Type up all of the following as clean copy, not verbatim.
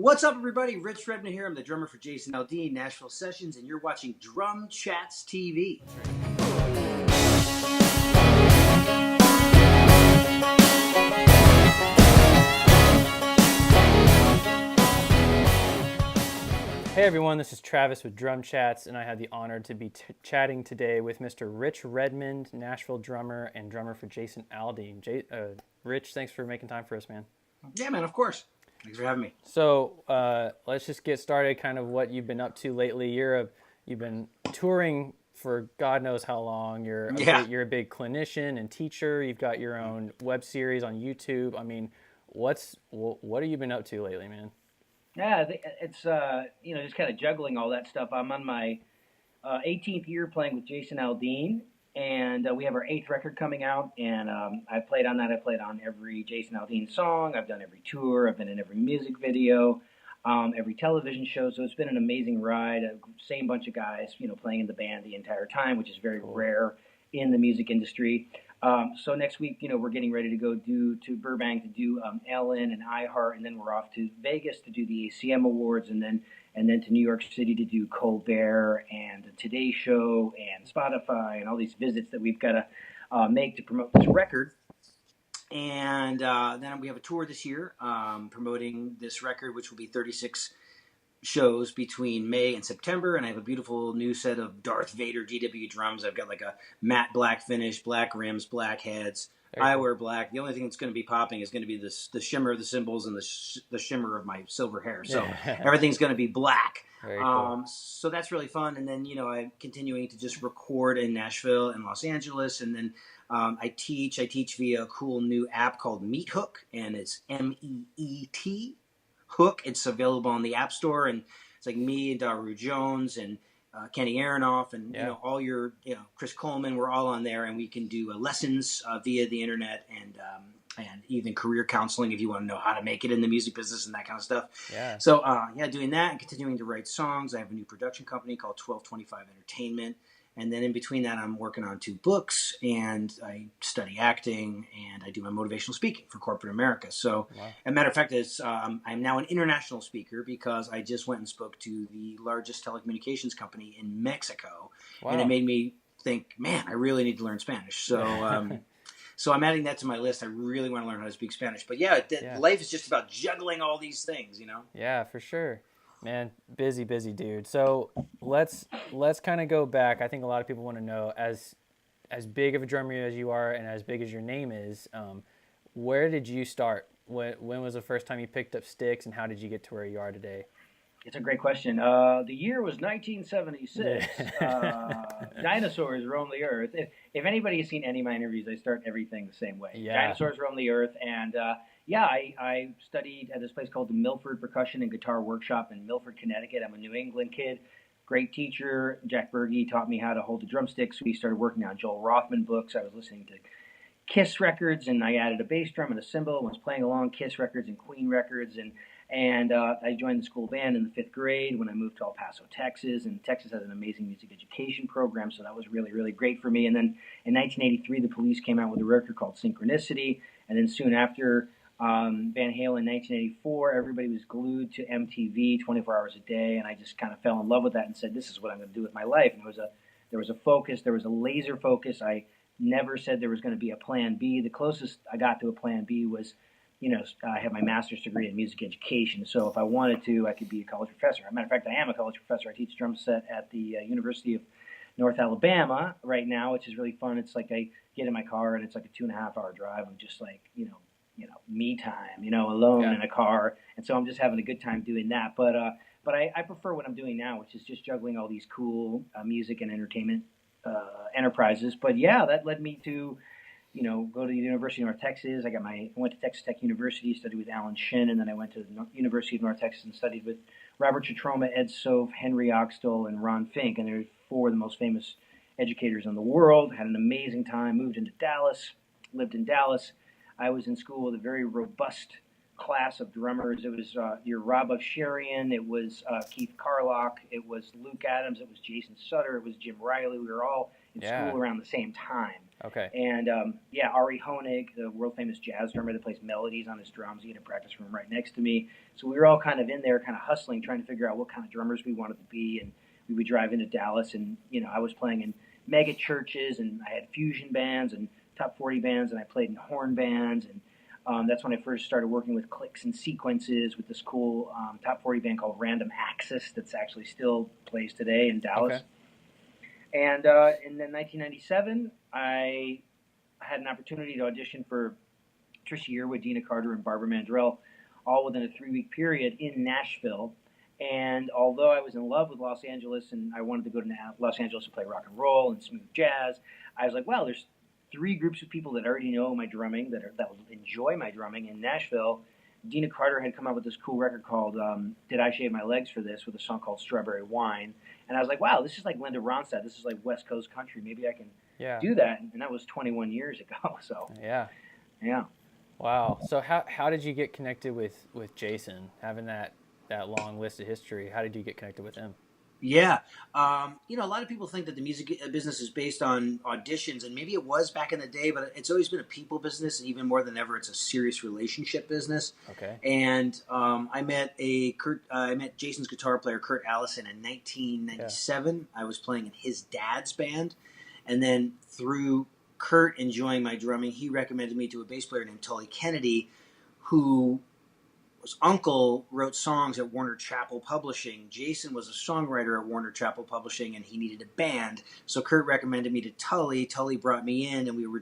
What's up, everybody? Rich Redmond here. I'm the drummer for Jason Aldean, Nashville Sessions, and you're watching DrumChats TV. Hey everyone, this is Travis with DrumChats, and I had the honor to be chatting today with Mr. Rich Redmond, Nashville drummer and drummer for Jason Aldean. Rich, thanks for making time for us, man. Yeah, man, of course. Thanks for having me. So let's just get started. Kind of what you've been up to lately. You've been touring for God knows how long. You're a big clinician and teacher. You've got your own web series on YouTube. I mean, what have you been up to lately, man? Yeah, I think it's just kind of juggling all that stuff. I'm on my 18th year playing with Jason Aldean, and we have our 8th record coming out. And I played on that. I played on every Jason Aldean song. I've done every tour. I've been in every music video, every television show. So it's been an amazing ride. Same bunch of guys, playing in the band the entire time, which is very rare in the music industry. So next week, we're getting ready to go to Burbank to do Ellen and iHeart, and then we're off to Vegas to do the ACM Awards, and then to New York City to do Colbert and the Today Show and Spotify and all these visits that we've got to make to promote this record. And then we have a tour this year promoting this record, which will be 36 shows between May and September, and I have a beautiful new set of Darth Vader GW drums. I've got like a matte black finish, black rims, black heads. I wear black. The only thing that's going to be popping is going to be the shimmer of the cymbals and the shimmer of my silver hair. So everything's going to be black. Cool. So that's really fun. And then I'm continuing to just record in Nashville and Los Angeles, and then I teach via a cool new app called Meet Hook, and it's MEET Hook. It's available on the App Store, and it's like me and Daru Jones and Kenny Aronoff and all your Chris Coleman. We're all on there, and we can do lessons via the internet and even career counseling if you want to know how to make it in the music business and that kind of stuff. Yeah. So doing that and continuing to write songs. I have a new production company called 1225 Entertainment. And then in between that, I'm working on 2 books, and I study acting, and I do my motivational speaking for corporate America. So, As a matter of fact, I'm now an international speaker because I just went and spoke to the largest telecommunications company in Mexico. Wow. And it made me think, man, I really need to learn Spanish. So, so I'm adding that to my list. I really want to learn how to speak Spanish. But life is just about juggling all these things, Yeah, for sure. Man, busy dude. So let's kind of go back. I think a lot of people want to know, as big of a drummer as you are and as big as your name is, where did you start? When was the first time you picked up sticks, and how did you get to where you are today? It's a great question. The year was 1976. Dinosaurs roamed the earth. If anybody has seen any of my interviews, I start everything the same way. Yeah. Dinosaurs roamed the earth, and I studied at this place called the Milford Percussion and Guitar Workshop in Milford, Connecticut. I'm a New England kid. Great teacher. Jack Berge taught me how to hold the drumsticks. We started working on Joel Rothman books. I was listening to Kiss records, and I added a bass drum and a cymbal and was playing along Kiss records and Queen records. And I joined the school band in the 5th grade when I moved to El Paso, Texas. And Texas has an amazing music education program, so that was really, really great for me. And then in 1983, the Police came out with a record called Synchronicity. And then soon after, Van Halen, 1984, everybody was glued to MTV 24 hours a day, and I just kind of fell in love with that and said, this is what I'm going to do with my life. And there was a focus, there was a laser focus. I never said there was going to be a plan B. The closest I got to a plan B was, I have my master's degree in music education, so if I wanted to, I could be a college professor. As a matter of fact, I am a college professor. I teach drum set at the University of North Alabama right now, which is really fun. It's like I get in my car, and it's like a 2.5-hour drive. I'm just like, me time, alone in a car. And so I'm just having a good time doing that. But I prefer what I'm doing now, which is just juggling all these cool music and entertainment enterprises. But that led me to, go to the University of North Texas. I went to Texas Tech University, studied with Alan Shin, and then I went to the University of North Texas and studied with Robert Chitroma, Ed Sove, Henry Oxtel, and Ron Fink. And they're 4 of the most famous educators in the world. Had an amazing time, moved into Dallas, lived in Dallas. I was in school with a very robust class of drummers. It was your Rob Sherian, it was Keith Carlock, it was Luke Adams, it was Jason Sutter, it was Jim Riley. We were all in school around the same time. Okay. And Ari Honig, the world famous jazz drummer that plays melodies on his drums, he had a practice room right next to me. So we were all kind of in there, kind of hustling, trying to figure out what kind of drummers we wanted to be. And we would drive into Dallas, and I was playing in mega churches, and I had fusion bands and top 40 bands, and I played in horn bands, and that's when I first started working with clicks and sequences with this cool top 40 band called Random Access that's actually still plays today in Dallas. Okay. And in then 1997, I had an opportunity to audition for Trisha Yearwood, Dina Carter, and Barbara Mandrell, all within a 3-week period in Nashville. And although I was in love with Los Angeles and I wanted to go to Los Angeles to play rock and roll and smooth jazz, I was like, wow, there's 3 groups of people that already know my drumming, that will enjoy my drumming in Nashville. Dina Carter had come out with this cool record called Did I Shave My Legs for This, with a song called Strawberry Wine. And I was like, wow, this is like Linda Ronstadt. This is like West Coast country. Maybe I can do that. And that was 21 years ago. So yeah. Wow. So how did you get connected with Jason, having that long list of history? How did you get connected with him? Yeah. A lot of people think that the music business is based on auditions, and maybe it was back in the day, but it's always been a people business, and even more than ever, it's a serious relationship business. Okay. And I met Jason's guitar player, Kurt Allison, in 1997. Yeah. I was playing in his dad's band, and then through Kurt enjoying my drumming, he recommended me to a bass player named Tully Kennedy, who... his uncle wrote songs at Warner Chappell Publishing. Jason was a songwriter at Warner Chappell Publishing, and he needed a band. So Kurt recommended me to Tully. Tully brought me in, and we were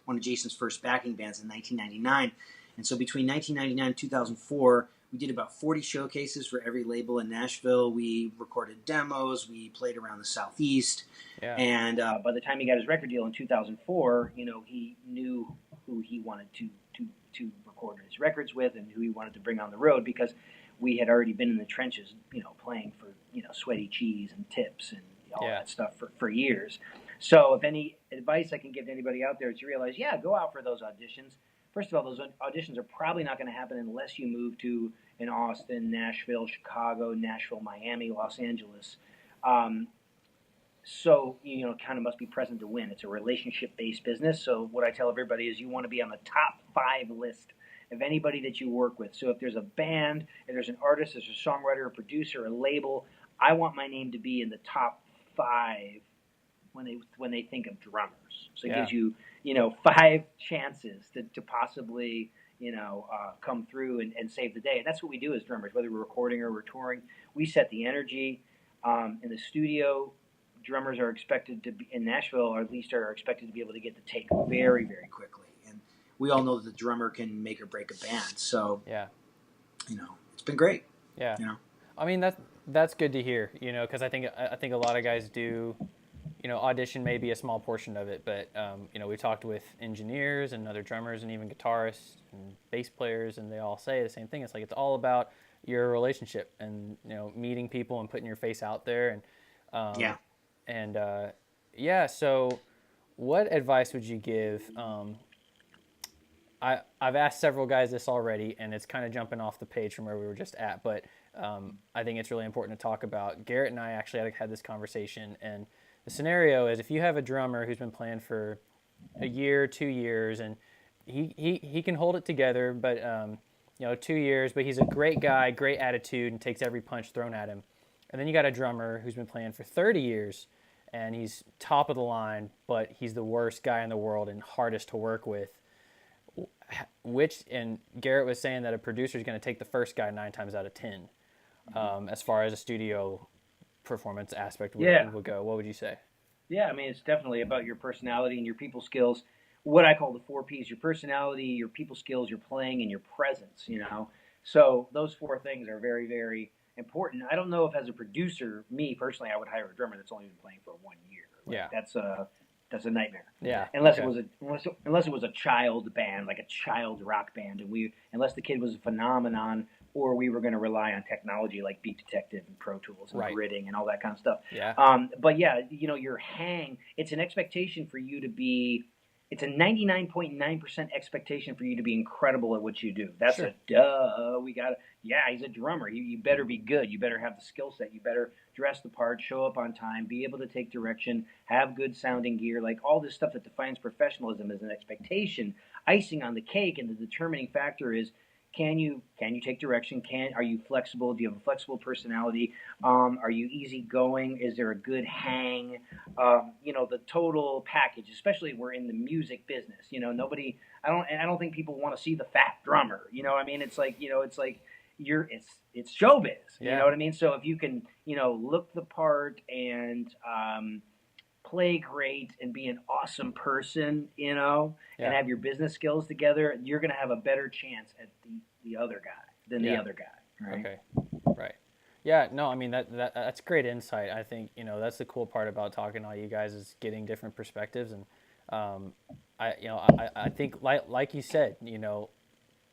one of Jason's first backing bands in 1999. And so between 1999 and 2004, we did about 40 showcases for every label in Nashville. We recorded demos. We played around the Southeast. Yeah. And by the time he got his record deal in 2004, he knew who he wanted to record his records with and who he wanted to bring on the road, because we had already been in the trenches, playing for, Sweaty Cheese and Tips and all that stuff for years. So if any advice I can give to anybody out there is to realize, go out for those auditions. First of all, those auditions are probably not going to happen unless you move to an Austin, Nashville, Chicago, Nashville, Miami, Los Angeles. So, kind of must be present to win. It's a relationship-based business. So what I tell everybody is you want to be on the top 5 list of anybody that you work with. So if there's a band, if there's an artist, there's a songwriter, a producer, a label, I want my name to be in the top 5 when they think of drummers. So it gives you, 5 chances to possibly, come through and save the day. And that's what we do as drummers, whether we're recording or we're touring. We set the energy in the studio. Drummers are expected to be in Nashville, or at least are expected to be able to get the take very, very quickly. And we all know that the drummer can make or break a band. So, it's been great. Yeah. I mean, that's good to hear, because I think a lot of guys do, audition may be a small portion of it, but, we talked with engineers and other drummers and even guitarists and bass players, and they all say the same thing. It's like, it's all about your relationship and, meeting people and putting your face out there. And, so what advice would you give? I've asked several guys this already, and it's kind of jumping off the page from where we were just at, but I think it's really important to talk about. Garrett and I actually had this conversation, and the scenario is if you have a drummer who's been playing for a year, 2 years, and he can hold it together, but 2 years, but he's a great guy, great attitude, and takes every punch thrown at him. And then you got a drummer who's been playing for 30 years, and he's top of the line, but he's the worst guy in the world and hardest to work with. And Garrett was saying that a producer is going to take the first guy 9 times out of 10, as far as a studio performance aspect would go. What would you say? Yeah, I mean, it's definitely about your personality and your people skills. What I call the 4 Ps: your personality, your people skills, your playing, and your presence. So those 4 things are very, very important. I don't know if as a producer, me personally, I would hire a drummer that's only been playing for 1 year. That's a nightmare. Yeah. Unless it was a child band, like a child rock band, and unless the kid was a phenomenon, or we were going to rely on technology like Beat Detective and Pro Tools and gridding and all that kind of stuff. Yeah. But your hang, it's an expectation for you to be it's a 99.9% expectation for you to be incredible at what you do. That's Sure. a duh. Yeah, he's a drummer. You better be good. You better have the skill set. You better dress the part, show up on time, be able to take direction, have good sounding gear. Like all this stuff that defines professionalism is an expectation. Icing on the cake, and the determining factor is, can you take direction? Are you flexible? Do you have a flexible personality? Are you easygoing? Is there a good hang? The total package. Especially if we're in the music business. Nobody. I don't think people want to see the fat drummer. I mean, it's like it's showbiz. You Yeah. know what I mean? So if you can look the part and play great and be an awesome person, and have your business skills together, you're going to have a better chance at the other guy than the other guy. Right? Okay. Right. Yeah. No, I mean, that's great insight. I think, that's the cool part about talking to all you guys is getting different perspectives. And, I think like you said,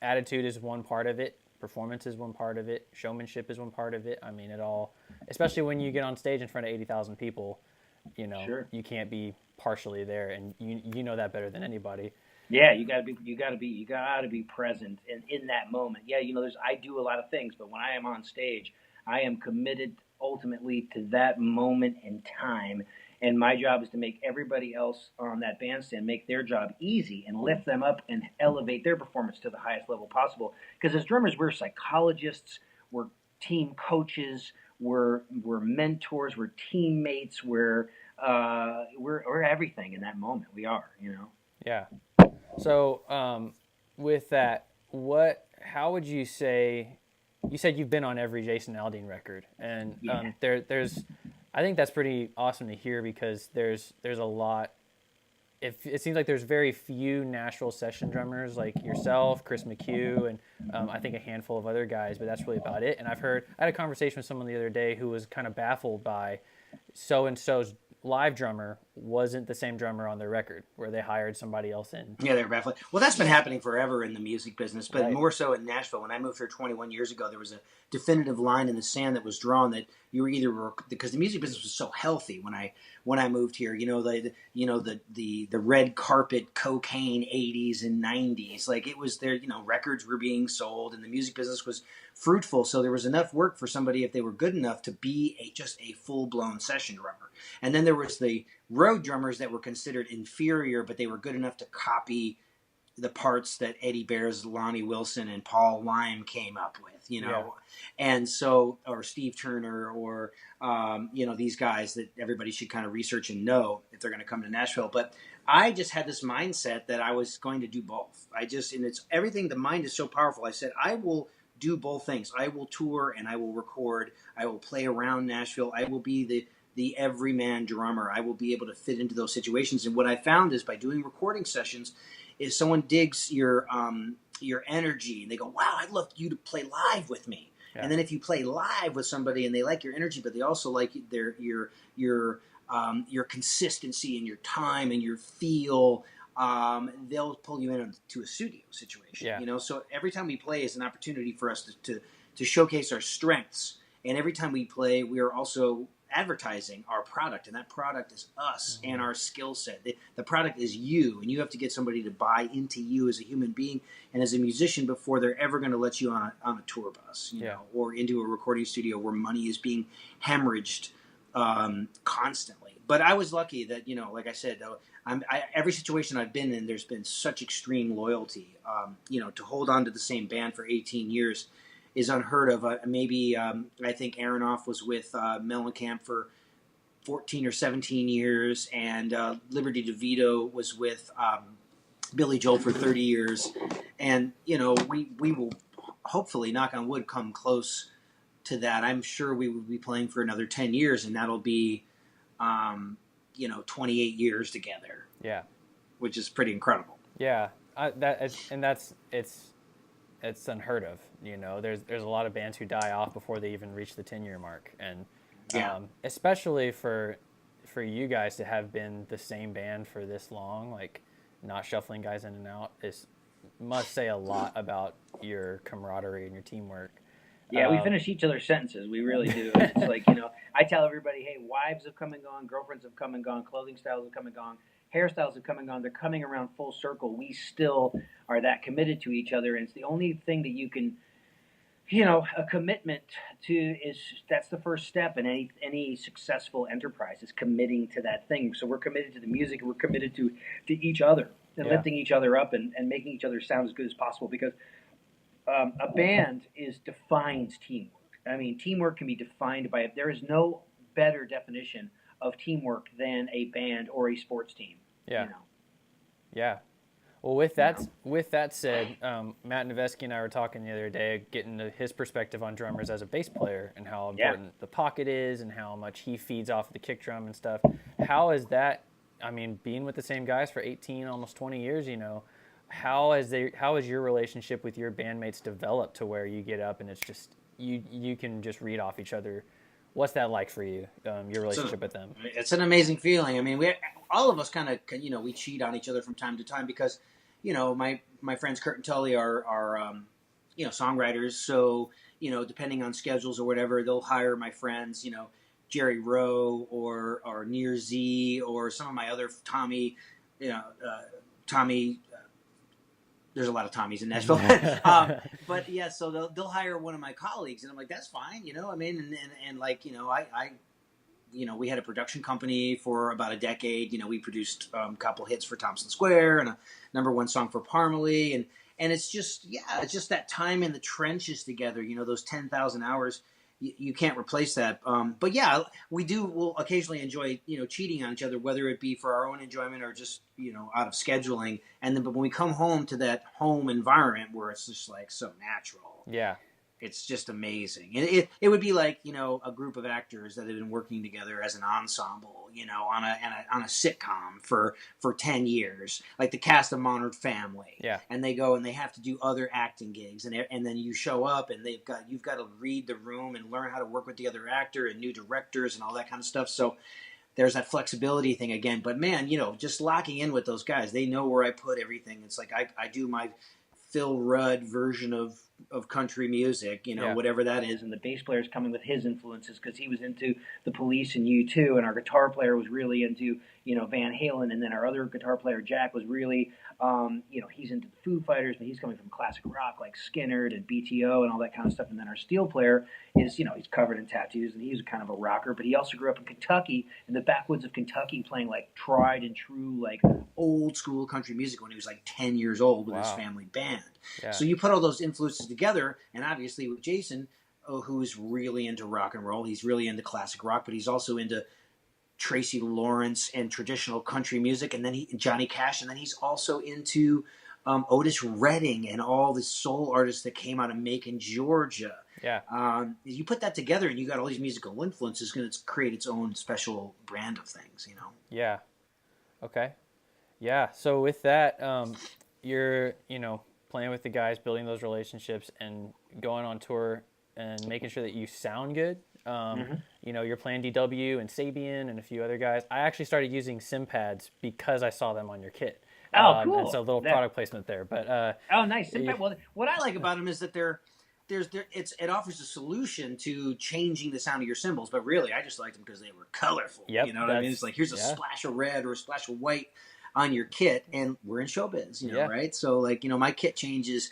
attitude is one part of it. Performance is one part of it. Showmanship is one part of it. I mean, it all, especially when you get on stage in front of 80,000 people, Sure. you can't be partially there, and you know that better than anybody. Yeah, you gotta be present in that moment. Yeah, I do a lot of things, but when I am on stage, I am committed ultimately to that moment in time. And my job is to make everybody else on that bandstand make their job easy and lift them up and elevate their performance to the highest level possible. Because as drummers, we're psychologists, we're team coaches, we're mentors, we're teammates, we're everything in that moment. We are. Yeah. So, with that, how would you say? You said you've been on every Jason Aldean record, and there's, I think that's pretty awesome to hear because there's a lot. It seems like there's very few Nashville session drummers like yourself, Chris McHugh, and I think a handful of other guys, but that's really about it. And I had a conversation with someone the other day who was kind of baffled by so-and-so's live drummer wasn't the same drummer on their record, where they hired somebody else in. Yeah, they're baffled. Well, that's been happening forever in the music business, but Right. more so in Nashville. When I moved here 21 years ago, there was a definitive line in the sand that was drawn that you were either, because the music business was so healthy when I moved here. The red carpet cocaine 80s and 90s, like it was there. Records were being sold, and the music business was fruitful. So there was enough work for somebody if they were good enough to be just a full blown session drummer. And then there was the road drummers that were considered inferior, but they were good enough to copy the parts that Eddie Bears, Lonnie Wilson, and Paul Lyme came up with, and so, or Steve Turner, or these guys that everybody should kind of research and know if they're going to come to Nashville. But I just had this mindset that I was going to do both. And it's everything. The mind is so powerful. I said, I will do both things. I will tour and I will record. I will play around Nashville. I will be the everyman drummer. I will be able to fit into those situations. And what I found is by doing recording sessions, if someone digs your energy and they go, wow, I'd love you to play live with me. Yeah. And then if you play live with somebody and they like your energy, but they also like your consistency and your time and your feel, they'll pull you into a studio situation. Yeah. So every time we play is an opportunity for us to showcase our strengths. And every time we play, we are also advertising our product, and that product is us and our skill set. The product is you, and you have to get somebody to buy into you as a human being and as a musician before they're ever going to let you on a tour bus, or into a recording studio where money is being hemorrhaged constantly. But I was lucky that, like I said, every situation I've been in, there's been such extreme loyalty. To hold on to the same band for 18 years is unheard of. I think Aronoff was with Mellencamp for 14 or 17 years, and Liberty DeVito was with Billy Joel for 30 years. And, we will hopefully, knock on wood, come close to that. I'm sure we will be playing for another 10 years, and that'll be, 28 years together. Yeah. Which is pretty incredible. Yeah. It's unheard of. There's a lot of bands who die off before they even reach the 10-year mark, and especially for you guys to have been the same band for this long, like not shuffling guys in and out, must say a lot about your camaraderie and your teamwork. Yeah, we finish each other's sentences. We really do. It's like, I tell everybody, hey, wives have come and gone, girlfriends have come and gone, clothing styles have come and gone. hairstyles are coming on, they're coming around full circle. We still are that committed to each other, and it's the only thing that you can, a commitment to is that's the first step in any successful enterprise is committing to that thing. So we're committed to the music, and we're committed to each other and lifting each other up and making each other sound as good as possible because a band defines teamwork. I mean, teamwork can be defined by there is no better definition of teamwork than a band or a sports team. Yeah. Yeah. Well, with that said, Matt Noveski and I were talking the other day, getting his perspective on drummers as a bass player and how important the pocket is and how much he feeds off of the kick drum and stuff. How is that? I mean, being with the same guys for 18, almost 20 years, how has your relationship with your bandmates developed to where you get up and it's just you can just read off each other? What's that like for you? Your relationship with them? It's an amazing feeling. I mean, all of us kind of we cheat on each other from time to time because my friends Kurt and Tully are songwriters. So depending on schedules or whatever, they'll hire my friends. Jerry Rowe or Near Z or some of my other Tommy. Tommy. There's a lot of Tommies in Nashville, but yeah. So they'll hire one of my colleagues, and I'm like, that's fine, I mean, and we had a production company for about a decade. We produced a couple hits for Thompson Square and a #1 song for Parmalee, and it's just that time in the trenches together. Those 10,000 hours. You can't replace that. But yeah, we'll occasionally enjoy, cheating on each other, whether it be for our own enjoyment or just, out of scheduling. But when we come home to that home environment where it's just like so natural. Yeah. It's just amazing. And it would be like, a group of actors that have been working together as an ensemble, on a sitcom for 10 years, like the cast of Modern Family. Yeah. And they go and they have to do other acting gigs. And then you show up and you've got to read the room and learn how to work with the other actor and new directors and all that kind of stuff. So there's that flexibility thing again. But man, just locking in with those guys, they know where I put everything. It's like I do my Phil Rudd version of country music, whatever that is. And the bass player is coming with his influences because he was into the Police and U2, and our guitar player was really into, Van Halen, and then our other guitar player, Jack, was really, he's into the Foo Fighters, but he's coming from classic rock like Skynyrd and BTO and all that kind of stuff. And then our steel player is, he's covered in tattoos, and he's kind of a rocker, but he also grew up in Kentucky, in the backwoods of Kentucky, playing like tried and true, like old school country music when he was like 10 years old with his family band. Yeah. So you put all those influences together, and obviously with Jason, who's really into rock and roll, he's really into classic rock, but he's also into Tracy Lawrence and traditional country music, and then Johnny Cash, and then he's also into Otis Redding and all the soul artists that came out of Macon, Georgia. Yeah. You put that together, and you got all these musical influences, and it's create its own special brand of things, Yeah. Okay. Yeah. So with that, you're playing with the guys, building those relationships, and going on tour and making sure that you sound good. You're playing DW and Sabian and a few other guys. I actually started using sim pads because I saw them on your kit. Oh, cool. And so a little product placement there. But oh, nice. Well, what I like about them is that it offers a solution to changing the sound of your cymbals. But really, I just liked them because they were colorful. Yep, you know what I mean? It's like here's a splash of red or a splash of white on your kit, and we're in showbiz, right? So like my kit changes.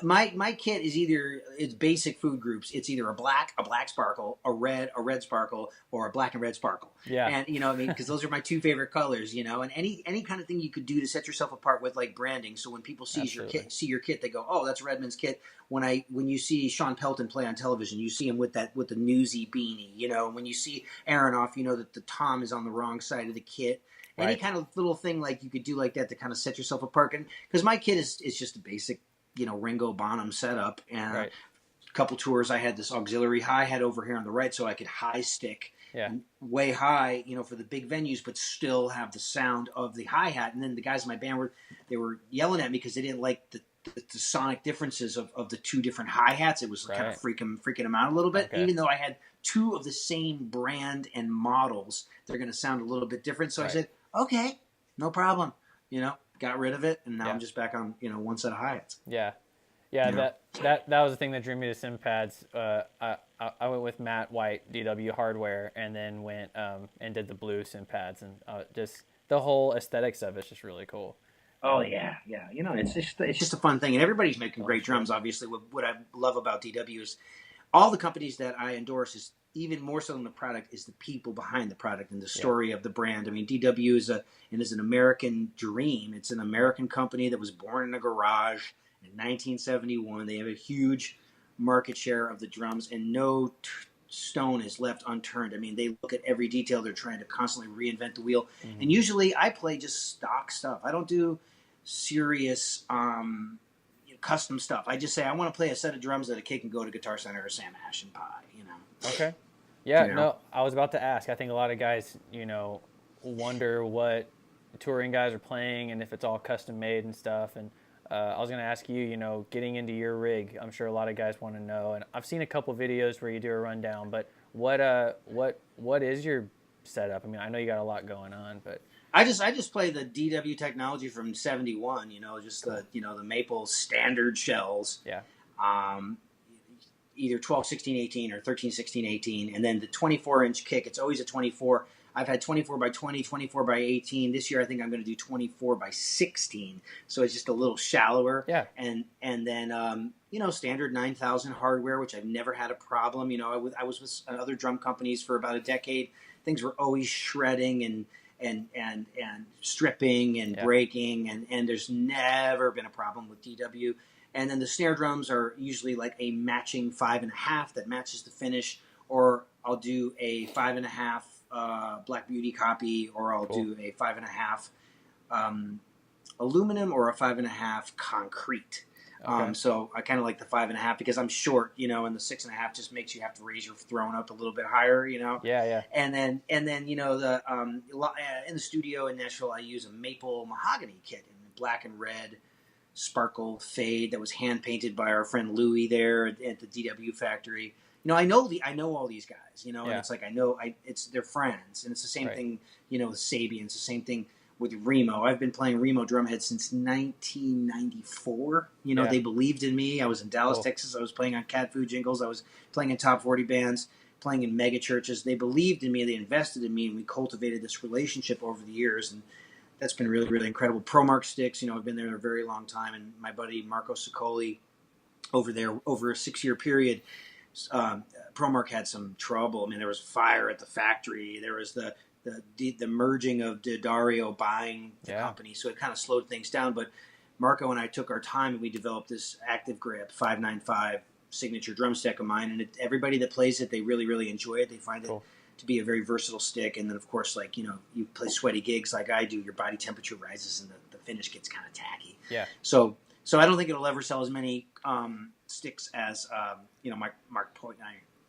My kit is it's basic food groups. It's either a black sparkle, a red sparkle, or a black and red sparkle. Yeah. And because those are my two favorite colors, and any kind of thing you could do to set yourself apart with like branding. So when people see your kit, they go, oh, that's Redmond's kit. When you see Sean Pelton play on television, you see him with the newsy beanie, when you see Aronoff, that the tom is on the wrong side of the kit. Any kind of little thing like you could do like that to kind of set yourself apart. Because my kit is just a basic, Ringo Bonham setup. And a couple tours, I had this auxiliary hi-hat over here on the right so I could high stick way high, for the big venues, but still have the sound of the hi-hat. And then the guys in my band were yelling at me because they didn't like the sonic differences of the two different hi-hats. It was kind of freaking them out a little bit. Okay. Even though I had two of the same brand and models, they're going to sound a little bit different. So I said, okay, no problem. Got rid of it, and now I'm just back on one set of hi-hats. Yeah. That was the thing that drew me to sim pads. I went with Matt White, DW Hardware, and then went and did the blue sim pads, and just the whole aesthetics of it's just really cool. Oh yeah. It's just a fun thing, and everybody's making great drums. Obviously, what I love about DW is all the companies that I endorse is even more so than the product is the people behind the product and the story of the brand. I mean, DW is an American dream. It's an American company that was born in a garage in 1971. They have a huge market share of the drums, and no stone is left unturned. I mean, they look at every detail. They're trying to constantly reinvent the wheel. Mm-hmm. And usually I play just stock stuff. I don't do serious custom stuff. I just say I want to play a set of drums that a kid can go to Guitar Center or Sam Ash and buy, Okay. Yeah, no, I was about to ask. I think a lot of guys, wonder what touring guys are playing and if it's all custom made and stuff. And I was going to ask you, getting into your rig, I'm sure a lot of guys want to know. And I've seen a couple videos where you do a rundown, but what is your setup? I mean, I know you got a lot going on, but I just play the DW technology from '71. Just the the maple standard shells. Yeah. Either 12, 16, 18 or 13, 16, 18, and then the 24-inch kick. It's always a 24. I've had 24 by 20, 24 by 18. This year, I think I'm going to do 24 by 16. So it's just a little shallower. Yeah. And then standard 9,000 hardware, which I've never had a problem. I was with other drum companies for about a decade. Things were always shredding and stripping and breaking, and there's never been a problem with DW. And then the snare drums are usually like a matching 5.5 that matches the finish, or I'll do a 5.5 Black Beauty copy, or I'll do a 5.5 aluminum, or a 5.5 concrete. Okay. So I kind of like the 5.5 because I'm short, and the 6.5 just makes you have to raise your throne up a little bit higher, Yeah. And then the in the studio in Nashville, I use a maple mahogany kit in black and red sparkle fade that was hand painted by our friend Louie there at the DW factory. I know all these guys, and it's like it's their friends, and it's the same thing, with Sabian. It's the same thing with Remo. I've been playing Remo drumhead since 1994. They believed in me. I was in Dallas, Texas. I was playing on cat food jingles. I was playing in top 40 bands, playing in mega churches. They believed in me. They invested in me, and we cultivated this relationship over the years. And that's been really, really incredible. ProMark sticks, I've been there a very long time. And my buddy Marco Ciccoli over there, over a 6-year period, ProMark had some trouble. I mean, there was fire at the factory. There was the merging of Dario buying the company. So it kind of slowed things down. But Marco and I took our time, and we developed this Active Grip 595 signature drum stick of mine. And everybody that plays it, they really, really enjoy it. They find it to be a very versatile stick. And then, of course, you play sweaty gigs like I do, your body temperature rises and the finish gets kind of tacky. Yeah. So I don't think it'll ever sell as many sticks as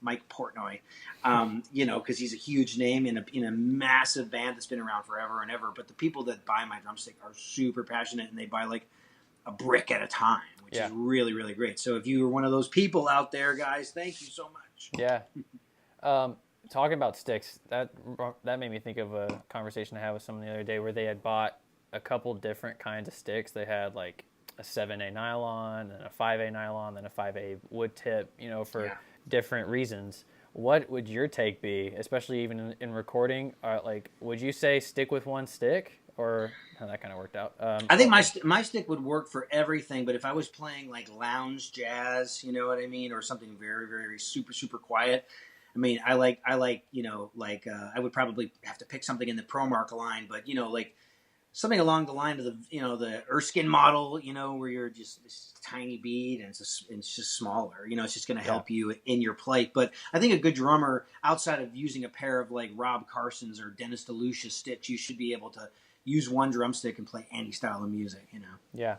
Mike Portnoy, because he's a huge name in a massive band that's been around forever and ever. But the people that buy my drumstick are super passionate, and they buy like a brick at a time, which is really, really great. So if you were one of those people out there, guys, thank you so much. Yeah. Talking about sticks, that made me think of a conversation I had with someone the other day where they had bought a couple different kinds of sticks. They had like a 7A nylon, and a 5A nylon, then a 5A wood tip, for different reasons. What would your take be, especially even in recording? Would you say stick with one stick, or how that kind of worked out? I think my stick would work for everything, but if I was playing like lounge jazz, you know what I mean, or something very, very super, super quiet. I mean, I would probably have to pick something in the ProMark line, but like something along the line of the Erskine model, where you're just this tiny bead and it's just smaller. It's just going to help you in your plate. But I think a good drummer, outside of using a pair of like Rob Carson's or Dennis DeLucia sticks, you should be able to use one drumstick and play any style of music. Yeah.